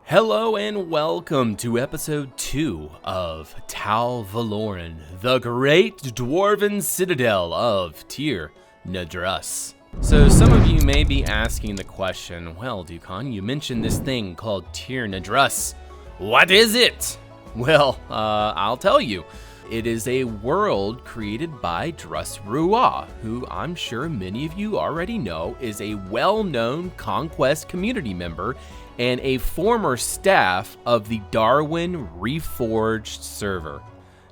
Hello and welcome to episode 2 of Valloran, the great Dwarven Citadel of Tir Nadrus. So some of you may be asking the question, well, Dukan, you mentioned this thing called Tir Nadrus. What is it? Well, I'll tell you. It is a world created by Drus Ruah, who I'm sure many of you already know is a well-known Conquest community member and a former staff of the Darwin Reforged server.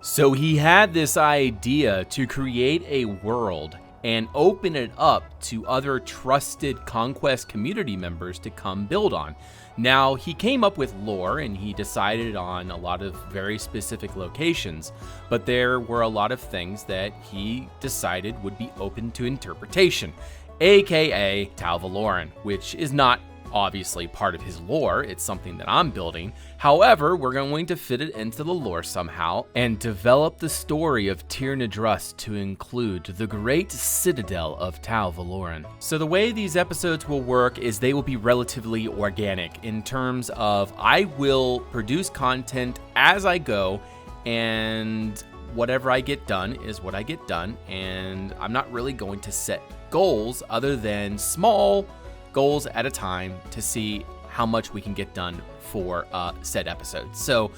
So he had this idea to create a world and open it up to other trusted Conquest community members to come build on. Now, he came up with lore and he decided on a lot of very specific locations, but there were a lot of things that he decided would be open to interpretation, aka Valloran, which is not obviously part of his lore. It's something that I'm building. However, we're going to fit it into the lore somehow and develop the story of Tir Nadrus to include the great Citadel of Valloran. So the way these episodes will work is they will be relatively organic in terms of I will produce content as I go, and whatever I get done is what I get done, and I'm not really going to set goals other than small goals at a time to see how much we can get done for said episodes. So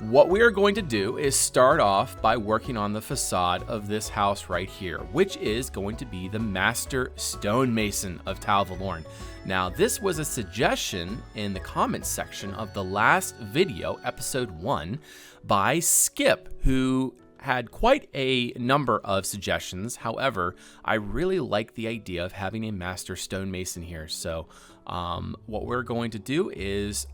what we are going to do is start off by working on the facade of this house right here, which is going to be the Master Stonemason of Valloran. Now, this was a suggestion in the comments section of the last video, episode 1, by Skip, who had quite a number of suggestions. However, I really like the idea of having a master stonemason here. So what we're going to do is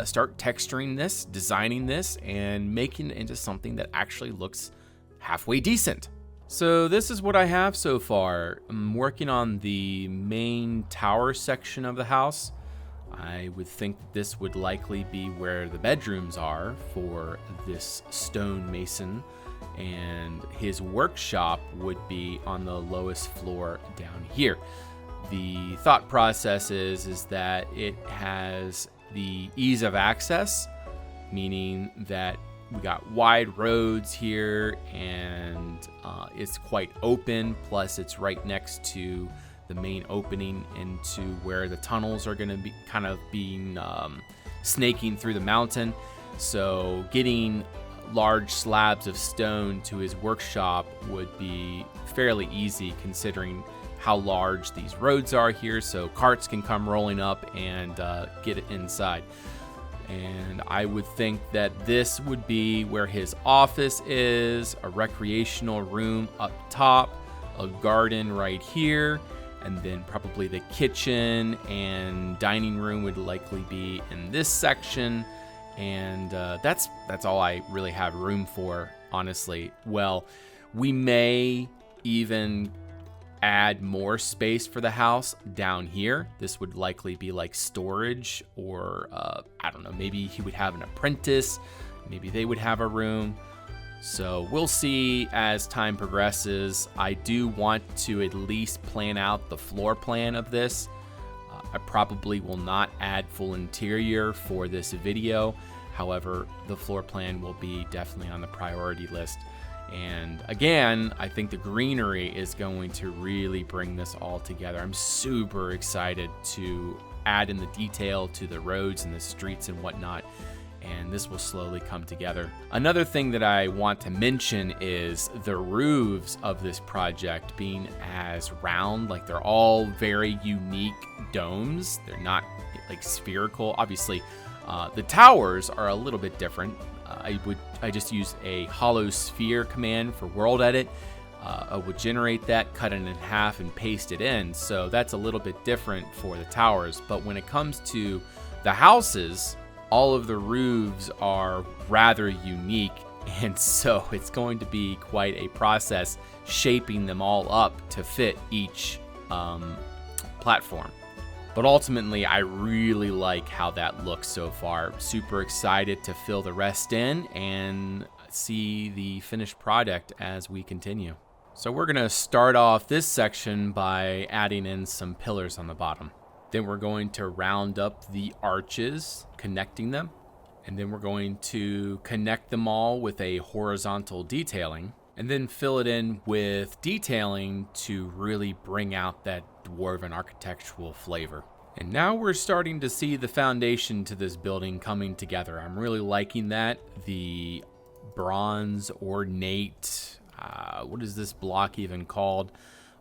start texturing this, designing this, and making it into something that actually looks halfway decent. So this is what I have so far. I'm working on the main tower section of the house. I would think this would likely be where the bedrooms are for this stonemason, and his workshop would be on the lowest floor down here. The thought process is that it has the ease of access, meaning that we got wide roads here and it's quite open, plus it's right next to the main opening into where the tunnels are going to be kind of being snaking through the mountain. So getting large slabs of stone to his workshop would be fairly easy considering how large these roads are here, so carts can come rolling up and get it inside. And I would think that this would be where his office is, a recreational room up top, a garden right here, and then probably the kitchen and dining room would likely be in this section. And that's all I really have room for, honestly. Well, we may even add more space for the house down here. This would likely be like storage, or I don't know, maybe he would have an apprentice, maybe they would have a room. So we'll see as time progresses. I do want to at least plan out the floor plan of this. I probably will not add full interior for this video. However, the floor plan will be definitely on the priority list. And again, I think the greenery is going to really bring this all together. I'm super excited to add in the detail to the roads and the streets and whatnot, and this will slowly come together. Another thing that I want to mention is the roofs of this project being as round, like they're all very unique domes. They're not like spherical. Obviously, the towers are a little bit different. I just use a hollow sphere command for world edit. I would generate that, cut it in half, and paste it in. So that's a little bit different for the towers. But when it comes to the houses, all of the roofs are rather unique, and so it's going to be quite a process shaping them all up to fit each platform. But ultimately, I really like how that looks so far. Super excited to fill the rest in and see the finished product as we continue. So we're going to start off this section by adding in some pillars on the bottom. Then we're going to round up the arches, connecting them. And then we're going to connect them all with a horizontal detailing. And then fill it in with detailing to really bring out that Dwarven architectural flavor. And now we're starting to see the foundation to this building coming together. I'm really liking that. The bronze ornate, what is this block even called?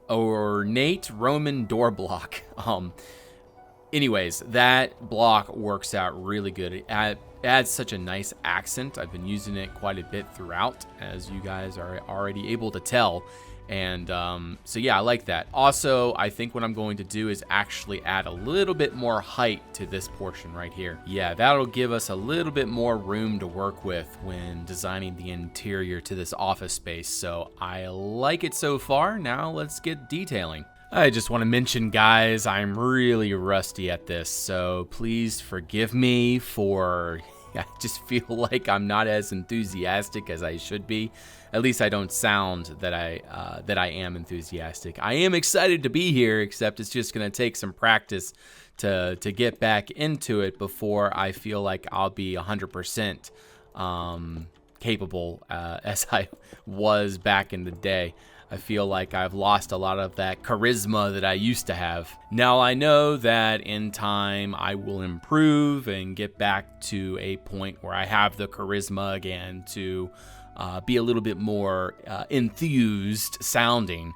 Ornate Roman door block. Anyways, that block works out really good. It adds such a nice accent. I've been using it quite a bit throughout, as you guys are already able to tell. And so yeah, I like that. Also, I think what I'm going to do is actually add a little bit more height to this portion right here. Yeah, that'll give us a little bit more room to work with when designing the interior to this office space. So I like it so far. Now let's get detailing. I just want to mention, guys, I'm really rusty at this, so please forgive me for, I just feel like I'm not as enthusiastic as I should be. At least I don't sound that I am enthusiastic. I am excited to be here, except it's just going to take some practice to get back into it before I feel like I'll be 100% capable as I was back in the day. I feel like I've lost a lot of that charisma that I used to have. Now I know that in time I will improve and get back to a point where I have the charisma again to be a little bit more enthused sounding.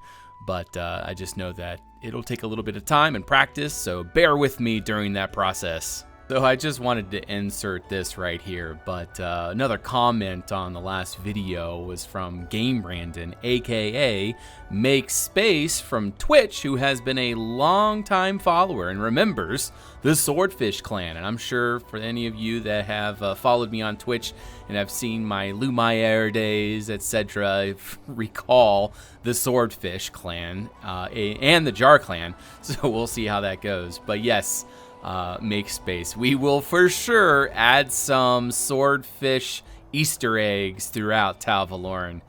But I just know that it'll take a little bit of time and practice, so bear with me during that process. So I just wanted to insert this right here, but another comment on the last video was from Game Brandon, aka Make Space from Twitch, who has been a long-time follower and remembers the Swordfish clan. And I'm sure for any of you that have followed me on Twitch and have seen my Lumiere days, etc., recall the Swordfish clan and the Jar clan. So we'll see how that goes. But yes, Make Space. We will for sure add some swordfish Easter eggs throughout Tal Valloran,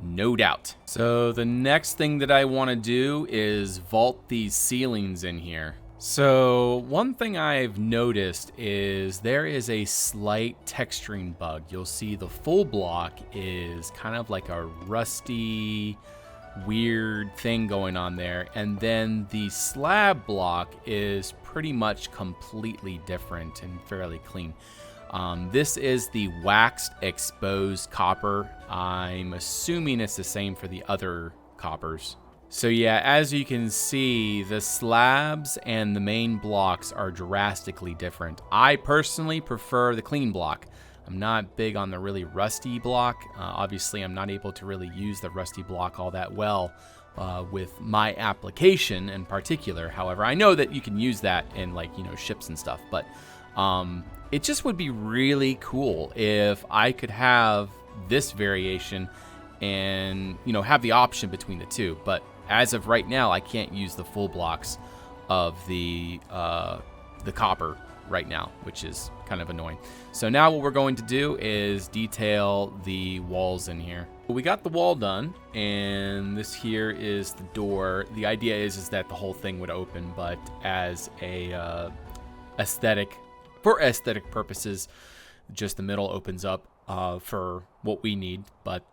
no doubt. So the next thing that I want to do is vault these ceilings in here. So one thing I've noticed is there is a slight texturing bug. You'll see the full block is kind of like a rusty, weird thing going on there, and then the slab block is pretty much completely different and fairly clean. This is the waxed exposed copper. I'm assuming it's the same for the other coppers. So yeah, as you can see, the slabs and the main blocks are drastically different. I personally prefer the clean block. I'm not big on the really rusty block. Obviously, I'm not able to really use the rusty block all that well with my application in particular. However, I know that you can use that in, like, you know, ships and stuff. But it just would be really cool if I could have this variation and, you know, have the option between the two. But as of right now, I can't use the full blocks of the copper right now, which is kind of annoying. So now what we're going to do is detail the walls in here. We got the wall done, and this here is the door. The idea is that the whole thing would open, but as a for aesthetic purposes, just the middle opens up for what we need. But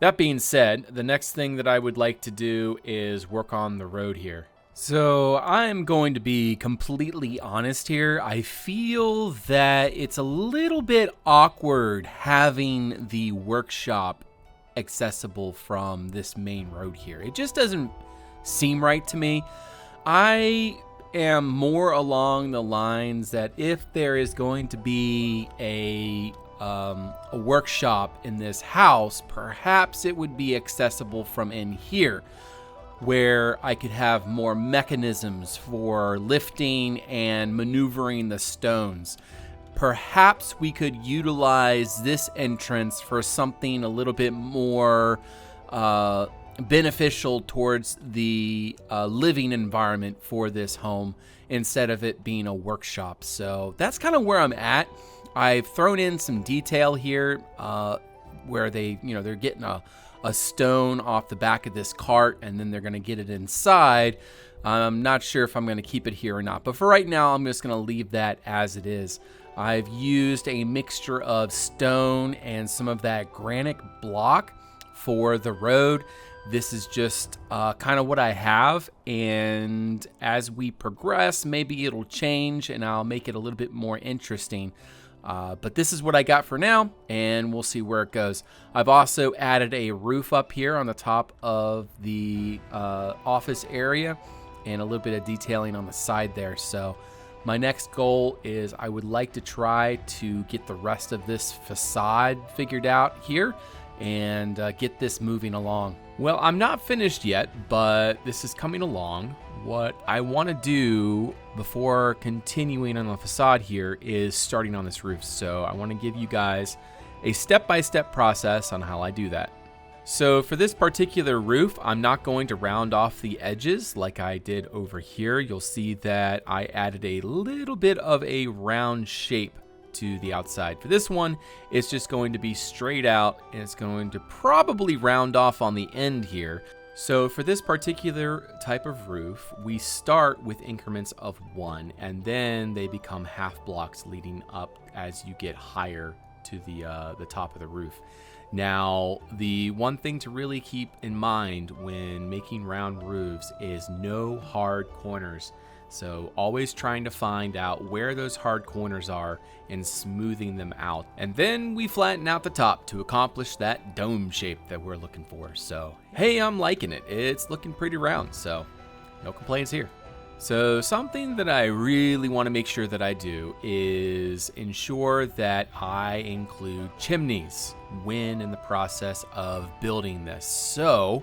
that being said, the next thing that I would like to do is work on the road here. So I'm going to be completely honest here. I feel that it's a little bit awkward having the workshop accessible from this main road here. It just doesn't seem right to me. I am more along the lines that if there is going to be a workshop in this house, perhaps it would be accessible from in here, where I could have more mechanisms for lifting and maneuvering the stones. Perhaps we could utilize this entrance for something a little bit more beneficial towards the living environment for this home instead of it being a workshop. So that's kind of where I'm at. I've thrown in some detail here where they're getting a stone off the back of this cart, and then they're going to get it inside. I'm not sure if I'm going to keep it here or not, but for right now, I'm just going to leave that as it is. I've used a mixture of stone and some of that granite block for the road. This is just kind of what I have, and as we progress, maybe it'll change and I'll make it a little bit more interesting. But this is what I got for now, and we'll see where it goes. I've also added a roof up here on the top of the office area and a little bit of detailing on the side there. So my next goal is I would like to try to get the rest of this facade figured out here and get this moving along. Well, I'm not finished yet, but this is coming along. What I want to do before continuing on the facade here is starting on this roof. So I want to give you guys a step-by-step process on how I do that. So for this particular roof, I'm not going to round off the edges like I did over here. You'll see that I added a little bit of a round shape to the outside. For this one, it's just going to be straight out, and it's going to probably round off on the end here. So for this particular type of roof, we start with increments of 1, and then they become half blocks leading up as you get higher to the top of the roof. Now, the one thing to really keep in mind when making round roofs is no hard corners. So always trying to find out where those hard corners are and smoothing them out. And then we flatten out the top to accomplish that dome shape that we're looking for. So, hey, I'm liking it. It's looking pretty round, so no complaints here. So something that I really want to make sure that I do is ensure that I include chimneys when in the process of building this. So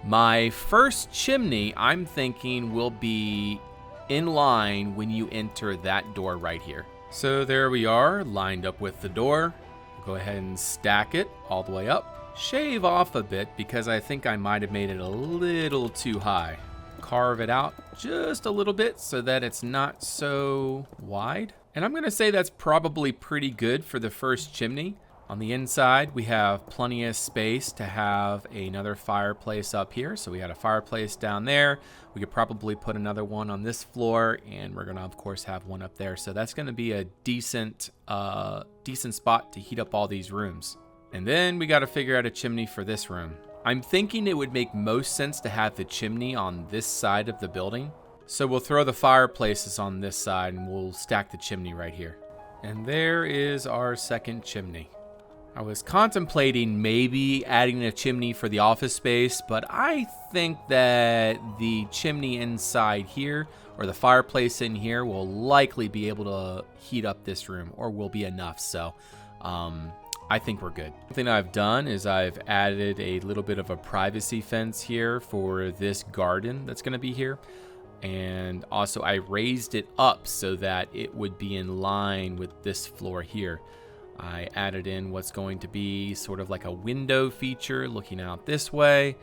my first chimney, I'm thinking, will be in line when you enter that door right here. So there we are, lined up with the door. Go ahead and stack it all the way up. Shave off a bit because I think I might have made it a little too high. Carve it out just a little bit so that it's not so wide. And I'm gonna say that's probably pretty good for the first chimney. On the inside, we have plenty of space to have another fireplace up here. So we had a fireplace down there. We could probably put another one on this floor, and we're gonna, of course, have one up there. So that's gonna be a decent spot to heat up all these rooms. And then we gotta figure out a chimney for this room. I'm thinking it would make most sense to have the chimney on this side of the building. So we'll throw the fireplaces on this side, and we'll stack the chimney right here. And there is our second chimney. I was contemplating maybe adding a chimney for the office space, but I think that the chimney inside here, or the fireplace in here, will likely be able to heat up this room, or will be enough. So I think we're good. One thing I've done is I've added a little bit of a privacy fence here for this garden that's gonna be here. And also I raised it up so that it would be in line with this floor here. I added in what's going to be sort of like a window feature looking out this way.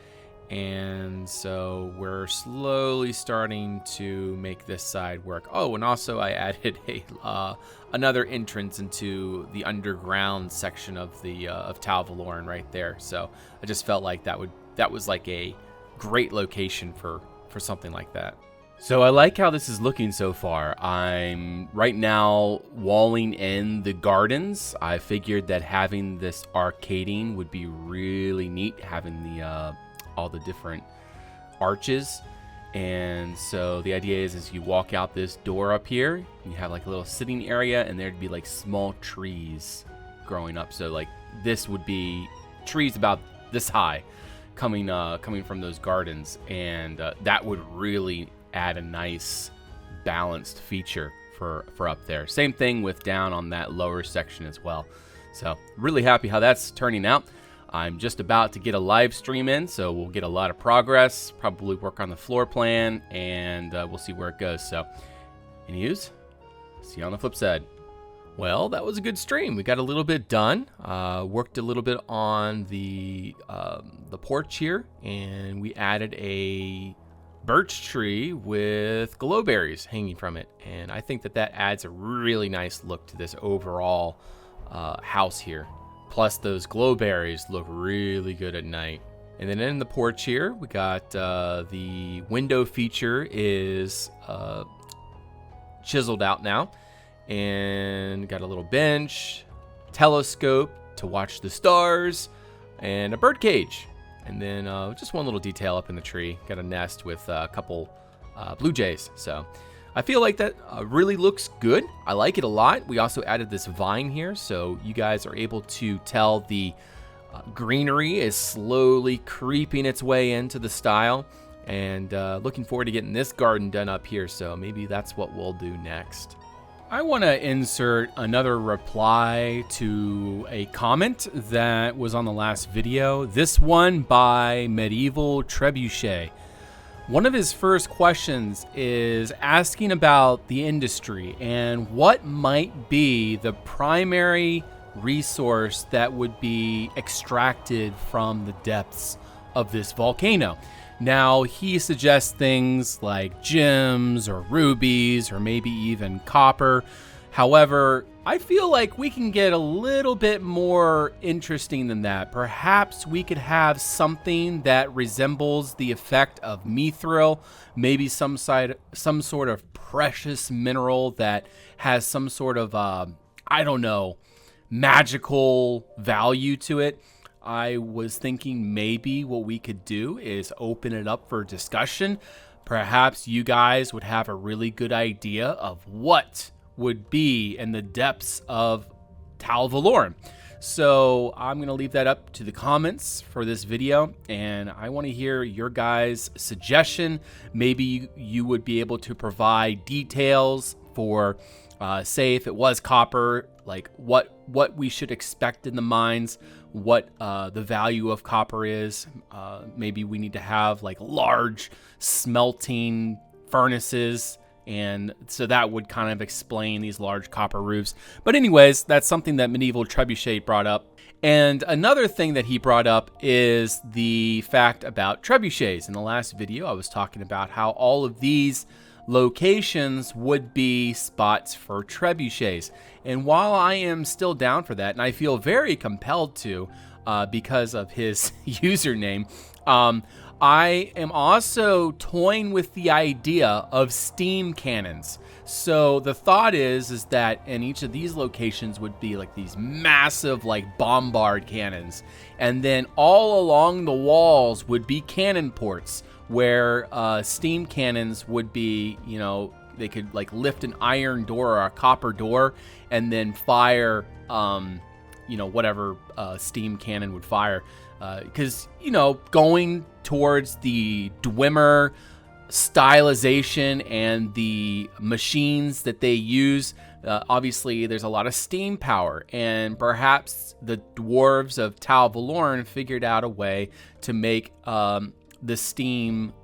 And so we're slowly starting to make this side work. Oh, and also I added another entrance into the underground section of the of Valloran right there. So I just felt like that was like a great location for something like that. So I like how this is looking so far. I'm right now walling in the gardens. I figured that having this arcading would be really neat, having the all the different arches. And so the idea is you walk out this door up here, you have like a little sitting area, and there'd be like small trees growing up. So like this would be trees about this high coming from those gardens, and that would really add a nice balanced feature for up there. Same thing with down on that lower section as well. So really happy how that's turning out. I'm just about to get a live stream in, so we'll get a lot of progress, probably work on the floor plan, and we'll see where it goes. So any news? See you on the flip side. Well, that was a good stream. We got a little bit done. Worked a little bit on the porch here, and we added a birch tree with glowberries hanging from it, and I think that adds a really nice look to this overall house here. Plus those glowberries look really good at night. And then in the porch here, we got the window feature is chiseled out now. And got a little bench, telescope to watch the stars, and a bird cage. And then just one little detail up in the tree. Got a nest with a couple blue jays. So I feel like that really looks good. I like it a lot. We also added this vine here, so you guys are able to tell the greenery is slowly creeping its way into the style. And looking forward to getting this garden done up here, so maybe that's what we'll do next. I want to insert another reply to a comment that was on the last video. This one by Medieval Trebuchet. One of his first questions is asking about the industry and what might be the primary resource that would be extracted from the depths of this volcano. Now, he suggests things like gems or rubies or maybe even copper. However, I feel like we can get a little bit more interesting than that. Perhaps we could have something that resembles the effect of mithril, maybe some sort of precious mineral that has some sort of, I don't know, magical value to it. I was thinking maybe what we could do is open it up for discussion. Perhaps you guys would have a really good idea of what would be in the depths of Tal Valloran. So I'm going to leave that up to the comments for this video, and I want to hear your guys' suggestion. Maybe you would be able to provide details for, say, if it was copper, like what we should expect in the mines, what the value of copper is. Maybe we need to have like large smelting furnaces, and so that would kind of explain these large copper roofs. But anyways, that's something that Medieval Trebuchet brought up. And another thing that he brought up is the fact about trebuchets. In the last video, I was talking about how all of these locations would be spots for trebuchets. And while I am still down for that, and I feel very compelled to because of his username, I am also toying with the idea of steam cannons. So the thought is that in each of these locations would be like these massive like bombard cannons, and then all along the walls would be cannon ports where steam cannons would be, you know, they could like lift an iron door or a copper door and then fire, you know, whatever steam cannon would fire. Because, you know, going towards the Dwemer stylization and the machines that they use, obviously there's a lot of steam power, and perhaps the dwarves of Tal Valloran figured out a way to make the steam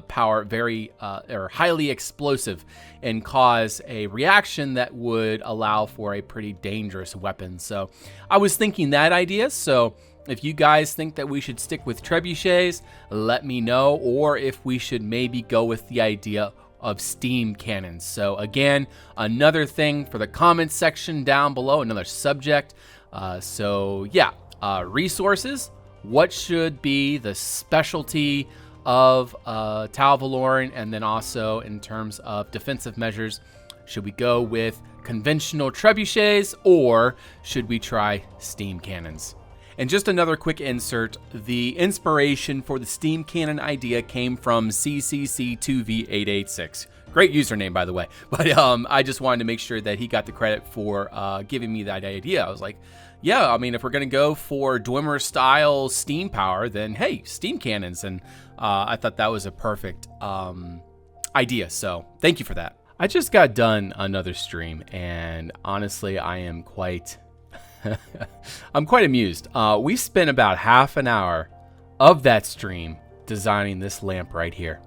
power very or highly explosive and cause a reaction that would allow for a pretty dangerous weapon. So I was thinking that idea. So if you guys think that we should stick with trebuchets, let me know, or if we should maybe go with the idea of steam cannons. So again, another thing for the comments section down below, another subject. So yeah, resources. What should be the specialty of Tal Valloran? And then also in terms of defensive measures, should we go with conventional trebuchets or should we try steam cannons? And just another quick insert, the inspiration for the steam cannon idea came from CCC2V886. Great username, by the way. But I just wanted to make sure that he got the credit for giving me that idea. I was like, yeah, I mean, if we're going to go for Dwemer style steam power, then hey, steam cannons. And I thought that was a perfect idea. So thank you for that. I just got done another stream, and honestly, I am quite... I'm quite amused. We spent about half an hour of that stream designing this lamp right here.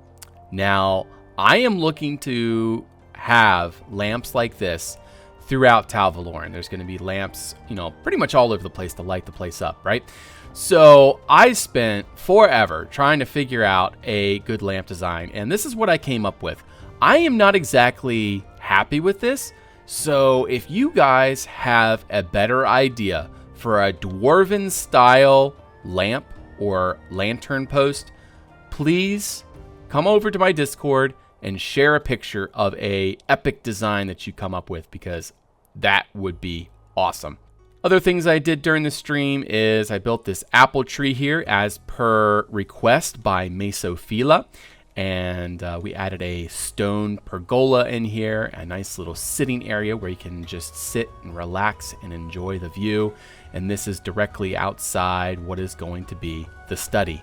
Now, I am looking to have lamps like this throughout Tal Valloran. There's going to be lamps, you know, pretty much all over the place to light the place up, right? So I spent forever trying to figure out a good lamp design, and this is what I came up with. I am not exactly happy with this. So if you guys have a better idea for a Dwarven style lamp or lantern post, please come over to my Discord and share a picture of a epic design that you come up with, because that would be awesome. Other things I did during the stream is I built this apple tree here as per request by Mesophila. And we added a stone pergola in here, a nice little sitting area where you can just sit and relax and enjoy the view. And this is directly outside what is going to be the study.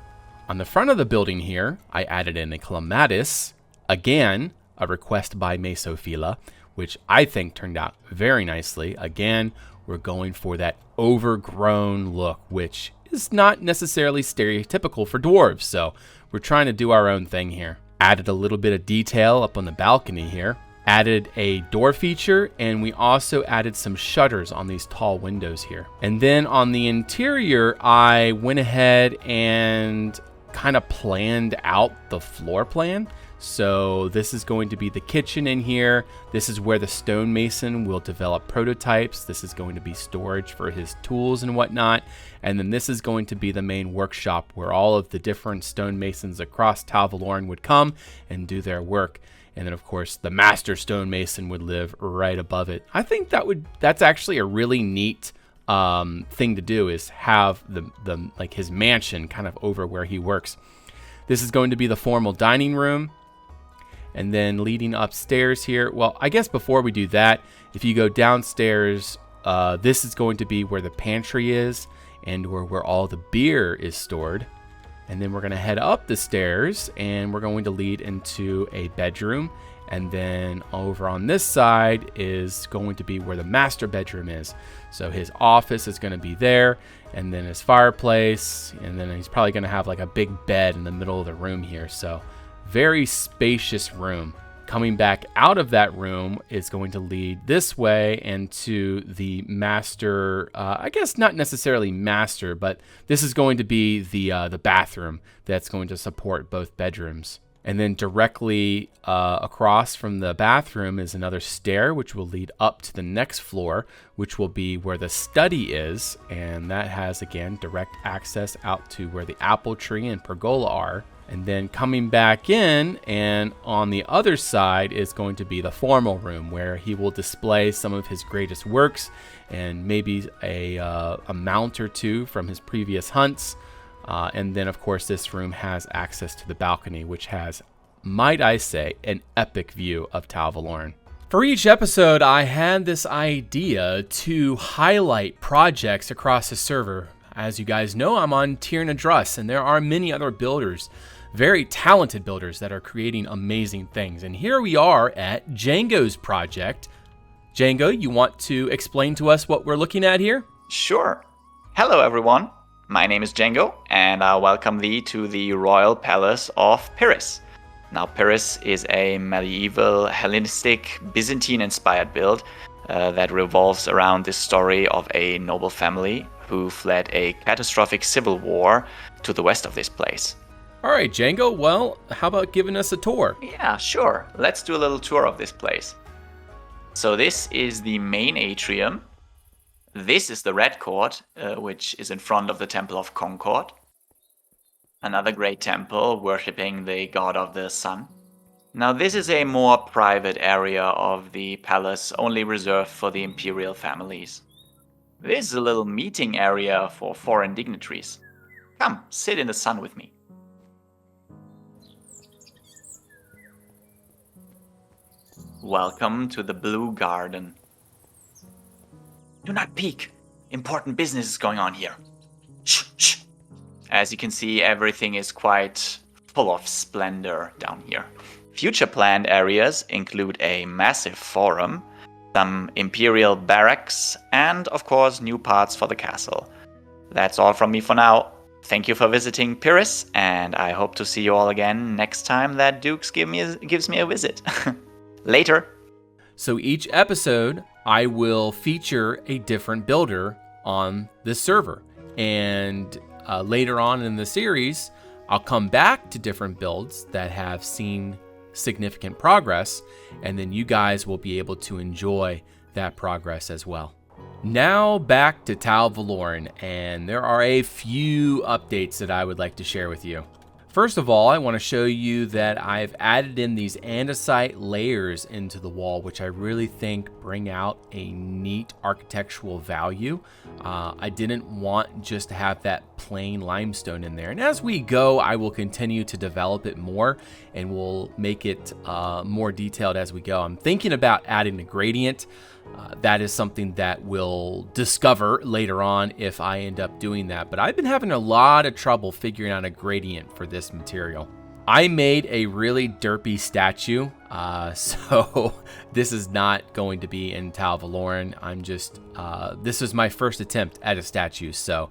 On the front of the building here, I added in a clematis, again, a request by Mesophila, which I think turned out very nicely. Again, we're going for that overgrown look, which is not necessarily stereotypical for dwarves, so we're trying to do our own thing here. Added a little bit of detail up on the balcony here. Added a door feature, and we also added some shutters on these tall windows here. And then on the interior, I went ahead and kind of planned out the floor plan. So this is going to be the kitchen in here. This is where the stonemason will develop prototypes. This is going to be storage for his tools and whatnot. And then this is going to be the main workshop where all of the different stonemasons across Tal Valloran would come and do their work. And then of course the master stonemason would live right above it. I think that's actually a really neat thing to do, is have the like his mansion kind of over where he works. This is going to be the formal dining room. And then leading upstairs here, well, I guess before we do that, if you go downstairs, this is going to be where the pantry is and where all the beer is stored. And then we're going to head up the stairs and we're going to lead into a bedroom. And then over on this side is going to be where the master bedroom is. So his office is going to be there, and then his fireplace, and then he's probably going to have like a big bed in the middle of the room here. So very spacious room. Coming back out of that room is going to lead this way into the master, I guess not necessarily master, but this is going to be the bathroom that's going to support both bedrooms. And then directly across from the bathroom is another stair, which will lead up to the next floor, which will be where the study is. And that has, again, direct access out to where the apple tree and pergola are. And then coming back in, and on the other side is going to be the formal room, where he will display some of his greatest works and maybe a mount or two from his previous hunts. And then, of course, this room has access to the balcony, which has, might I say, an epic view of Tal Valloran. For each episode, I had this idea to highlight projects across the server. As you guys know, I'm on Tir Nadrus, and there are many other builders, very talented builders, that are creating amazing things. And here we are at Django's project. Django, you want to explain to us what we're looking at here? Sure. Hello, everyone. My name is Django, and I welcome thee to the Royal Palace of Pyrrhus. Now, Pyrrhus is a medieval, Hellenistic, Byzantine-inspired build that revolves around the story of a noble family who fled a catastrophic civil war to the west of this place. All right, Django, well, how about giving us a tour? Yeah, sure. Let's do a little tour of this place. So this is the main atrium. This is the Red Court, which is in front of the Temple of Concord. Another great temple worshipping the god of the sun. Now this is a more private area of the palace, only reserved for the imperial families. This is a little meeting area for foreign dignitaries. Come, sit in the sun with me. Welcome to the Blue Garden. Do not peek. Important business is going on here. Shh, shh. As you can see, everything is quite full of splendor down here. Future planned areas include a massive forum, some imperial barracks, and of course new parts for the castle. That's all from me for now. Thank you for visiting Pyrrhus, and I hope to see you all again next time that Dukes gives me a visit. Later. So each episode, I will feature a different builder on this server. And later on in the series, I'll come back to different builds that have seen significant progress, and then you guys will be able to enjoy that progress as well. Now back to Tal Valloran, and there are a few updates that I would like to share with you. First of all, I want to show you that I've added in these andesite layers into the wall, which I really think bring out a neat architectural value. I didn't want just to have that plain limestone in there. And as we go, I will continue to develop it more and we'll make it more detailed as we go. I'm thinking about adding a gradient. That is something that we'll discover later on if I end up doing that. But I've been having a lot of trouble figuring out a gradient for this material. I made a really derpy statue, so this is not going to be in Tal Valloran. This is my first attempt at a statue, so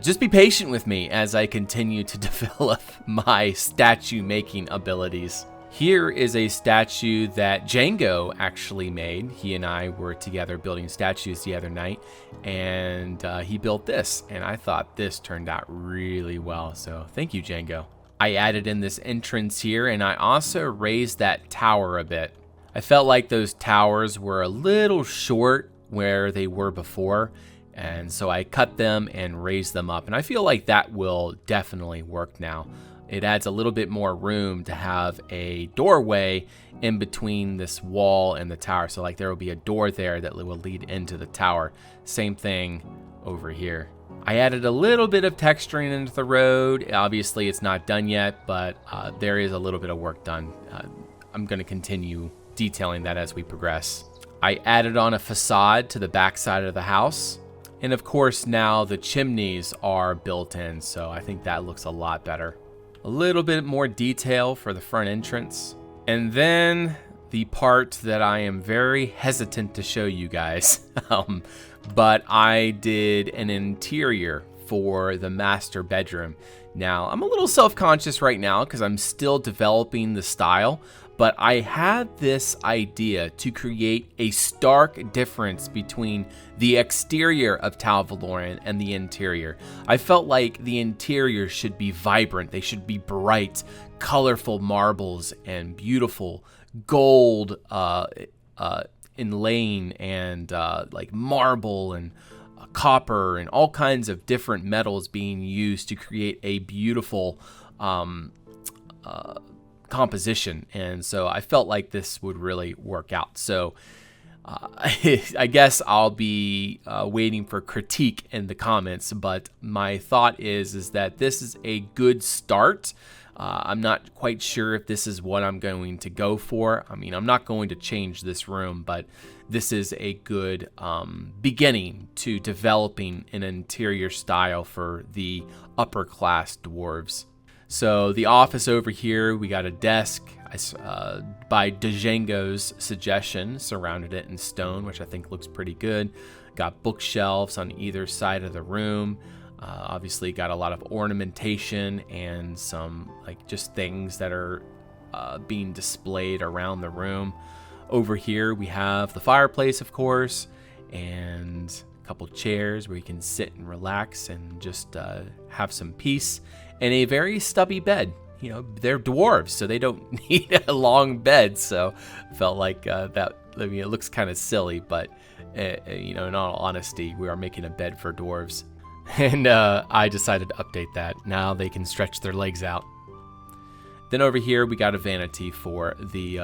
just be patient with me as I continue to develop my statue making abilities. Here is a statue that Django actually made. He and I were together building statues the other night, and he built this, and I thought this turned out really well, so thank you, Django. I added in this entrance here, and I also raised that tower a bit. I felt like those towers were a little short where they were before, and so I cut them and raised them up, and I feel like that will definitely work now. It adds a little bit more room to have a doorway in between this wall and the tower. So like there will be a door there that will lead into the tower. Same thing over here. I added a little bit of texturing into the road. Obviously it's not done yet, but there is a little bit of work done. I'm going to continue detailing that as we progress. I added on a facade to the back side of the house. And of course now the chimneys are built in, so I think that looks a lot better. A little bit more detail for the front entrance. And then the part that I am very hesitant to show you guys. But I did an interior for the master bedroom. Now, I'm a little self-conscious right now because I'm still developing the style, but I had this idea to create a stark difference between the exterior of Tal Valloran and the interior. I felt like the interior should be vibrant. They should be bright, colorful marbles and beautiful gold inlaying and like marble and copper and all kinds of different metals being used to create a beautiful composition. And so I felt like this would really work out. So I guess I'll be waiting for critique in the comments, but my thought is that this is a good start. I'm not quite sure if this is what I'm going to go for. I mean, I'm not going to change this room, but this is a good beginning to developing an interior style for the upper class dwarves. So the office over here, we got a desk. By Django's suggestion, surrounded it in stone, which I think looks pretty good. Got bookshelves on either side of the room. Obviously got a lot of ornamentation and some like just things that are being displayed around the room. Over here we have the fireplace, of course, and a couple chairs where you can sit and relax and just have some peace, and a very stubby bed. You know, they're dwarves, so they don't need a long bed. So felt like that. I mean, it looks kind of silly, but you know, in all honesty, we are making a bed for dwarves. And I decided to update that. Now they can stretch their legs out. Then over here, we got a vanity for the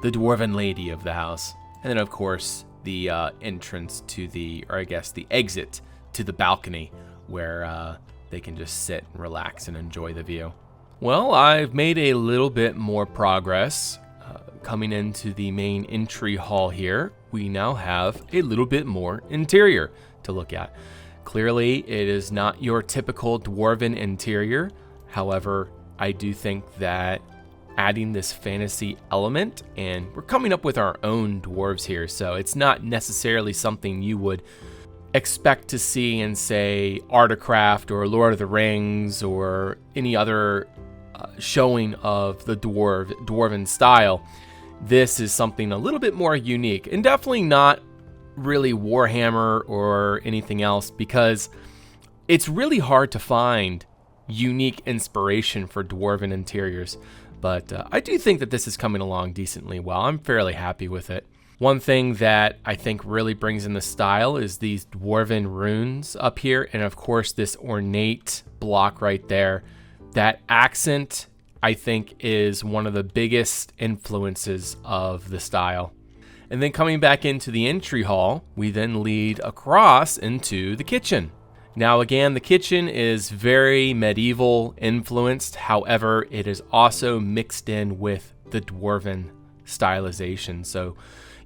dwarven lady of the house. And then, of course, the entrance to or I guess the exit to the balcony where they can just sit and relax and enjoy the view. Well, I've made a little bit more progress. Coming into the main entry hall here, we now have a little bit more interior to look at. Clearly, it is not your typical dwarven interior. However, I do think that adding this fantasy element, and we're coming up with our own dwarves here, so it's not necessarily something you would expect to see in, say, Artcraft or Lord of the Rings or any other showing of the dwarven style. This is something a little bit more unique, and definitely not really Warhammer or anything else, because it's really hard to find unique inspiration for dwarven interiors. But I do think that this is coming along decently well. I'm fairly happy with it. One thing that I think really brings in the style is these Dwarven runes up here, and of course this ornate block right there. That accent, I think, is one of the biggest influences of the style. And then coming back into the entry hall, we then lead across into the kitchen. Now again, the kitchen is very medieval influenced, however, it is also mixed in with the Dwarven stylization. So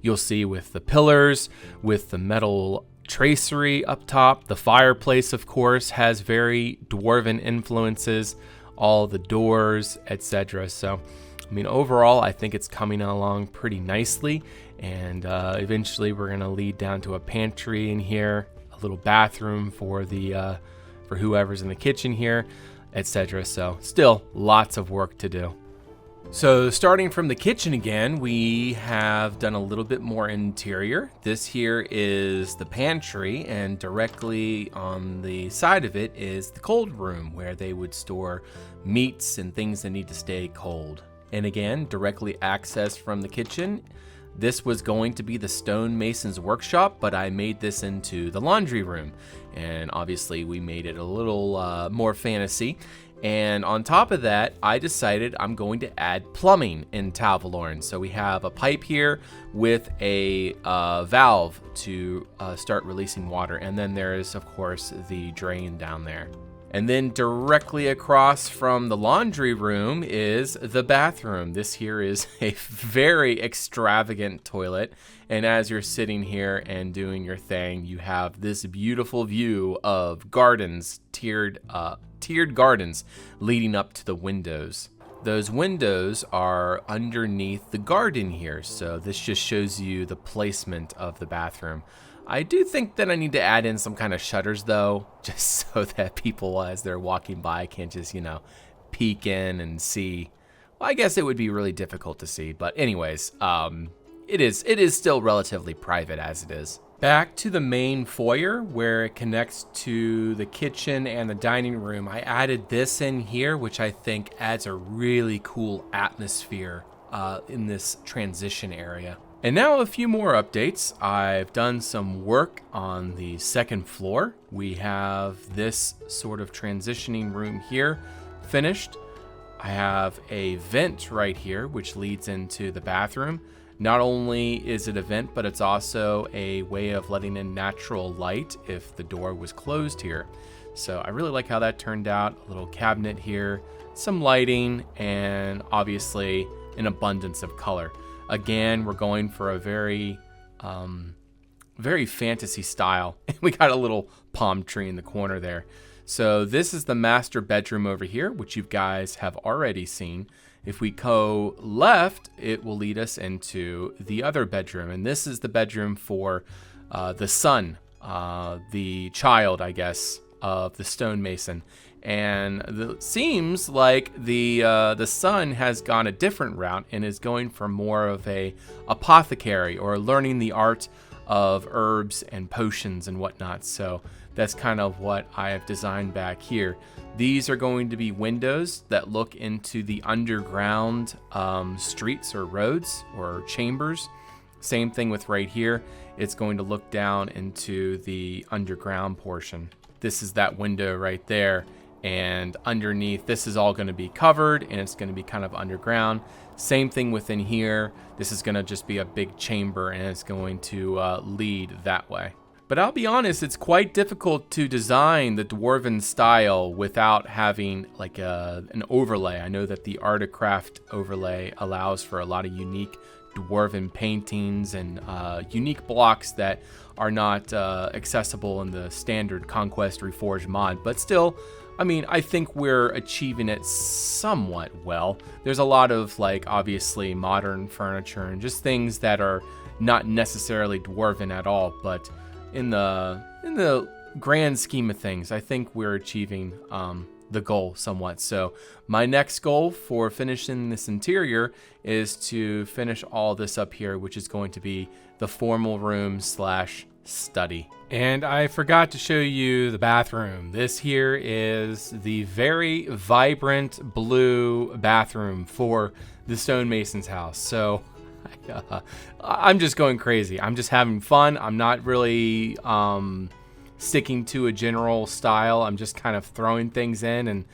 you'll see with the pillars, with the metal tracery up top, the fireplace, of course, has very Dwarven influences, all the doors, etc. So, I mean, overall, I think it's coming along pretty nicely. And eventually we're going to lead down to a pantry in here, a little bathroom for the for whoever's in the kitchen here, etc. So still lots of work to do. So starting from the kitchen again, we have done a little bit more interior. This here is the pantry, and directly on the side of it is the cold room where they would store meats and things that need to stay cold. And again, directly accessed from the kitchen. This was going to be the stonemason's workshop, but I made this into the laundry room. And obviously we made it a little more fantasy. And on top of that, I decided I'm going to add plumbing in Tal Valloran. So we have a pipe here with a valve to start releasing water. And then there's, of course, the drain down there. And then directly across from the laundry room is the bathroom. This here is a very extravagant toilet. And as you're sitting here and doing your thing, you have this beautiful view of gardens, tiered gardens leading up to the windows. Those windows are underneath the garden here. So this just shows you the placement of the bathroom. I do think that I need to add in some kind of shutters though, just so that people as they're walking by can't just, peek in and see. Well, I guess it would be really difficult to see, but anyways, it is still relatively private as it is. Back to the main foyer where it connects to the kitchen and the dining room. I added this in here, which I think adds a really cool atmosphere in this transition area. And now a few more updates. I've done some work on the second floor. We have this sort of transitioning room here finished. I have a vent right here, which leads into the bathroom. Not only is it a vent, but it's also a way of letting in natural light if the door was closed here. So I really like how that turned out. A little cabinet here, some lighting, and obviously an abundance of color. Again, we're going for a very fantasy style. We got a little palm tree in the corner there. So this is the master bedroom over here, which you guys have already seen. If we go left, it will lead us into the other bedroom. And this is the bedroom for the son, the child, I guess, of the stonemason. And it seems like the son has gone a different route and is going for more of a apothecary or learning the art of herbs and potions and whatnot. So that's kind of what I have designed back here. These are going to be windows that look into the underground streets or roads or chambers. Same thing with right here. It's going to look down into the underground portion. This is that window right there. And underneath, this is all going to be covered and it's going to be kind of underground. Same thing within here. This is going to just be a big chamber and it's going to lead that way. But I'll be honest, it's quite difficult to design the Dwarven style without having like an overlay. I know that the Artcraft overlay allows for a lot of unique Dwarven paintings and unique blocks that are not accessible in the standard Conquest Reforged mod, but still, I mean, I think we're achieving it somewhat well. There's a lot of like obviously modern furniture and just things that are not necessarily Dwarven at all, but in the grand scheme of things, I think we're achieving the goal somewhat. So my next goal for finishing this interior is to finish all this up here, which is going to be the formal room / study. And I forgot to show you the bathroom. This here is the very vibrant blue bathroom for the stonemason's house. So I'm just going crazy. I'm just having fun. I'm not really sticking to a general style. I'm just kind of throwing things in and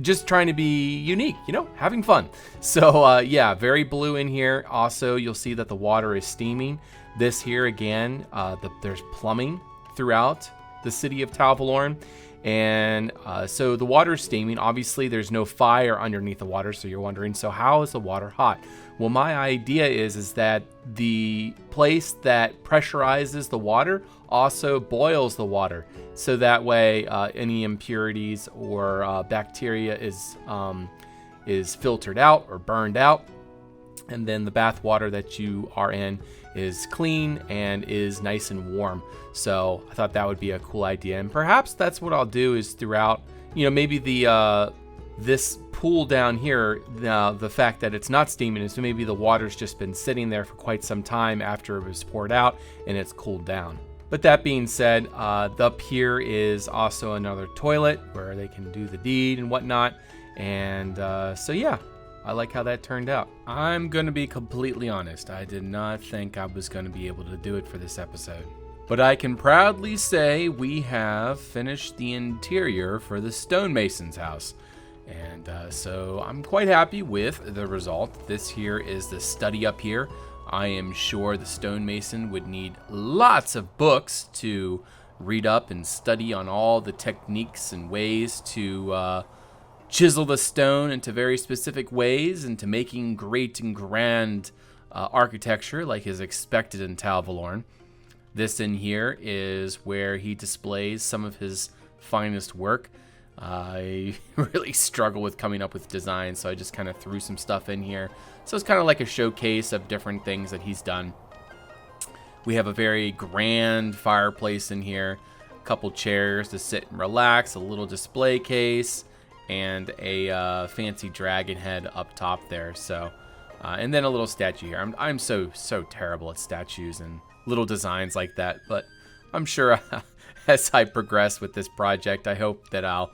just trying to be unique, having fun. So yeah, very blue in here. Also, you'll see that the water is steaming. This here again, there's plumbing throughout the city of Tal Valloran. And so the water is steaming. Obviously, there's no fire underneath the water, so you're wondering, so how is the water hot? Well, my idea is that the place that pressurizes the water also boils the water, so that way any impurities or bacteria is filtered out or burned out, and then the bath water that you are in is clean and is nice and warm. So I thought that would be a cool idea, and perhaps that's what I'll do is throughout, maybe the this pool down here, the fact that it's not steaming is maybe the water's just been sitting there for quite some time after it was poured out and it's cooled down. But that being said, up here is also another toilet where they can do the deed and whatnot. And so yeah, I like how that turned out. I'm going to be completely honest. I did not think I was going to be able to do it for this episode. But I can proudly say we have finished the interior for the stonemason's house. And so I'm quite happy with the result. This here is the study up here. I am sure the stonemason would need lots of books to read up and study on all the techniques and ways to chisel the stone into very specific ways into making great and grand architecture like is expected in Tal Valloran. This in here is where he displays some of his finest work. I really struggle with coming up with designs, so I just kind of threw some stuff in here. So it's kind of like a showcase of different things that he's done. We have a very grand fireplace in here, a couple chairs to sit and relax, a little display case, and a fancy dragon head up top there. So, and then a little statue here. I'm so terrible at statues and little designs like that, but I'm sure as I progress with this project, I hope that I'll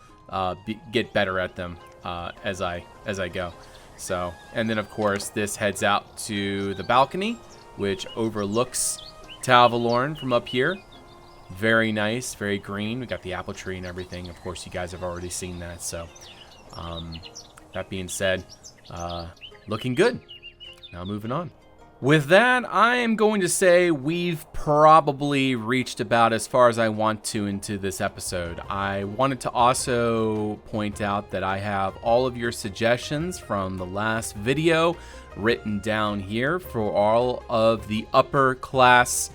get better at them as I go. So, and then of course this heads out to the balcony, which overlooks Tal Valloran from up here. Very nice, very green. We got the apple tree and everything. Of course, you guys have already seen that. So, that being said, looking good. Now moving on. With that, I am going to say we've probably reached about as far as I want to into this episode. I wanted to also point out that I have all of your suggestions from the last video written down here for all of the upper class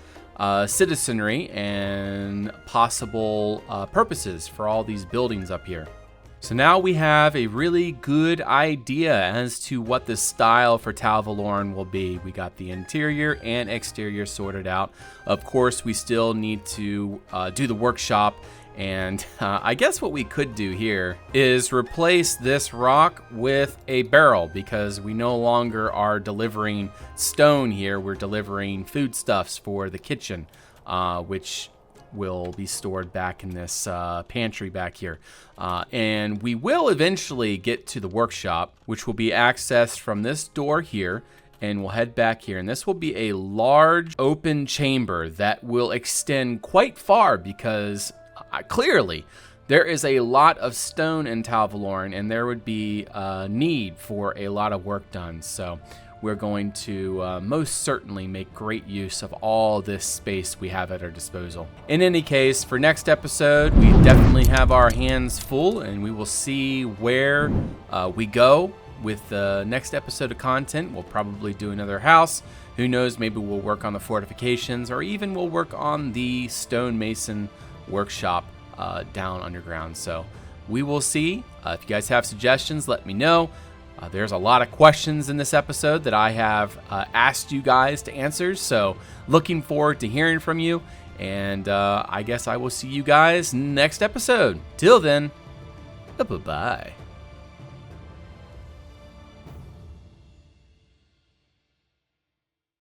citizenry and possible purposes for all these buildings up here. So now we have a really good idea as to what the style for Tal Valloran will be. We got the interior and exterior sorted out. Of course, we still need to do the workshop, and I guess what we could do here is replace this rock with a barrel, because we no longer are delivering stone here. We're delivering foodstuffs for the kitchen, which will be stored back in this pantry back here. And we will eventually get to the workshop, which will be accessed from this door here, and we'll head back here. And this will be a large open chamber that will extend quite far, because clearly there is a lot of stone in Tal Valloran, and there would be a need for a lot of work done. So we're going to most certainly make great use of all this space we have at our disposal. In any case, for next episode, we definitely have our hands full, and we will see where we go with the next episode of content. We'll probably do another house. Who knows, maybe we'll work on the fortifications, or even we'll work on the stonemason workshop down underground. So we will see. If you guys have suggestions, let me know. There's a lot of questions in this episode that I have asked you guys to answer, so looking forward to hearing from you, and I guess I will see you guys next episode. Till then, bye-bye.